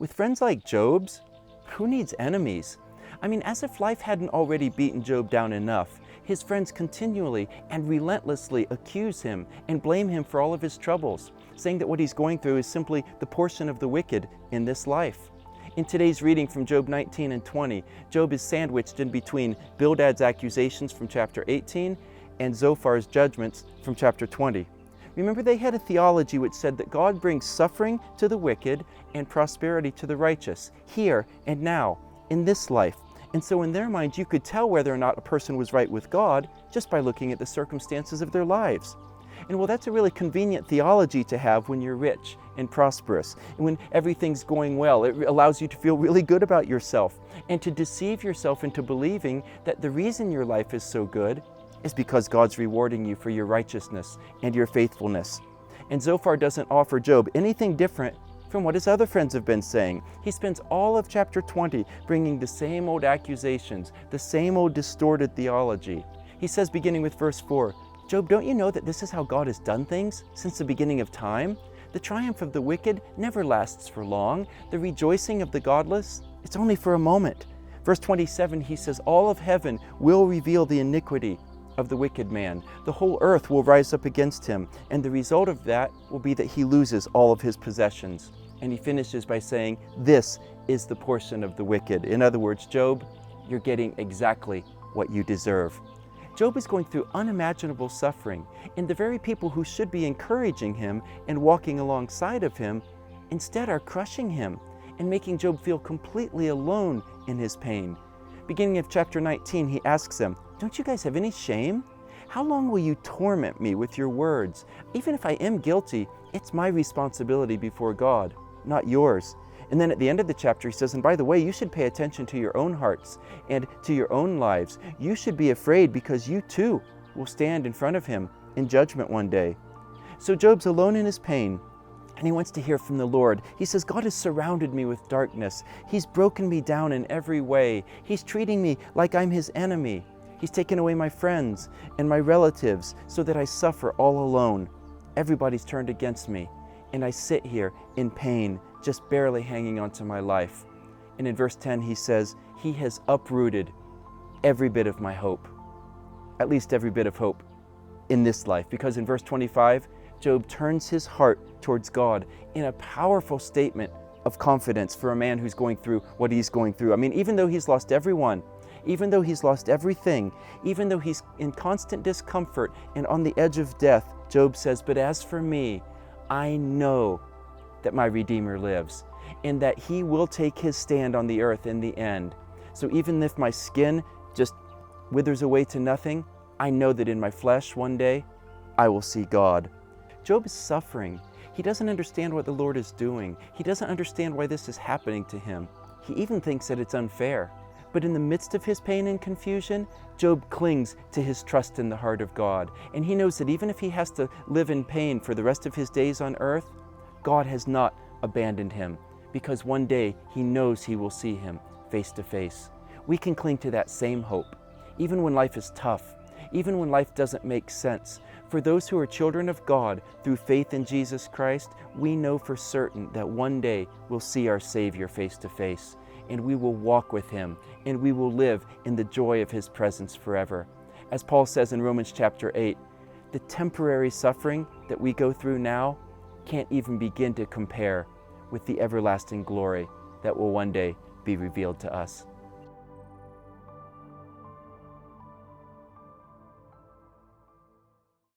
With friends like Job's, who needs enemies? I mean, as if life hadn't already beaten Job down enough, his friends continually and relentlessly accuse him and blame him for all of his troubles, saying that what he's going through is simply the portion of the wicked in this life. In today's reading from Job 19 and 20, Job is sandwiched in between Bildad's accusations from chapter 18 and Zophar's judgments from chapter 20. Remember, they had a theology which said that God brings suffering to the wicked and prosperity to the righteous, here and now, in this life. And so in their minds, you could tell whether or not a person was right with God just by looking at the circumstances of their lives. And well, that's a really convenient theology to have when you're rich and prosperous, and when everything's going well. It allows you to feel really good about yourself and to deceive yourself into believing that the reason your life is so good is because God's rewarding you for your righteousness and your faithfulness. And Zophar doesn't offer Job anything different from what his other friends have been saying. He spends all of chapter 20 bringing the same old accusations, the same old distorted theology. He says, beginning with verse 4, Job, don't you know that this is how God has done things since the beginning of time? The triumph of the wicked never lasts for long. The rejoicing of the godless, it's only for a moment. Verse 27, he says, all of heaven will reveal the iniquity of the wicked man. The whole earth will rise up against him, and the result of that will be that he loses all of his possessions. And he finishes by saying, this is the portion of the wicked. In other words, Job, you're getting exactly what you deserve. Job is going through unimaginable suffering, and the very people who should be encouraging him and walking alongside of him instead are crushing him and making Job feel completely alone in his pain. Beginning of chapter 19, he asks them, don't you guys have any shame? How long will you torment me with your words? Even if I am guilty, it's my responsibility before God, not yours. And then at the end of the chapter, he says, and by the way, you should pay attention to your own hearts and to your own lives. You should be afraid because you too will stand in front of him in judgment one day. So Job's alone in his pain, and he wants to hear from the Lord. He says, God has surrounded me with darkness. He's broken me down in every way. He's treating me like I'm his enemy. He's taken away my friends and my relatives so that I suffer all alone. Everybody's turned against me, and I sit here in pain, just barely hanging on to my life. And in verse 10, he says, he has uprooted every bit of my hope, at least every bit of hope in this life. Because in verse 25, Job turns his heart towards God in a powerful statement of confidence for a man who's going through what he's going through. I mean, even though he's lost everyone, even though he's lost everything, even though he's in constant discomfort and on the edge of death, Job says, but as for me, I know that my Redeemer lives and that he will take his stand on the earth in the end. So even if my skin just withers away to nothing, I know that in my flesh one day, I will see God. Job is suffering. He doesn't understand what the Lord is doing. He doesn't understand why this is happening to him. He even thinks that it's unfair. But in the midst of his pain and confusion, Job clings to his trust in the heart of God. And he knows that even if he has to live in pain for the rest of his days on earth, God has not abandoned him, because one day he knows he will see him face to face. We can cling to that same hope, even when life is tough, even when life doesn't make sense. For those who are children of God through faith in Jesus Christ, we know for certain that one day we'll see our Savior face to face, and we will walk with him, and we will live in the joy of his presence forever. As Paul says in Romans chapter 8, the temporary suffering that we go through now can't even begin to compare with the everlasting glory that will one day be revealed to us.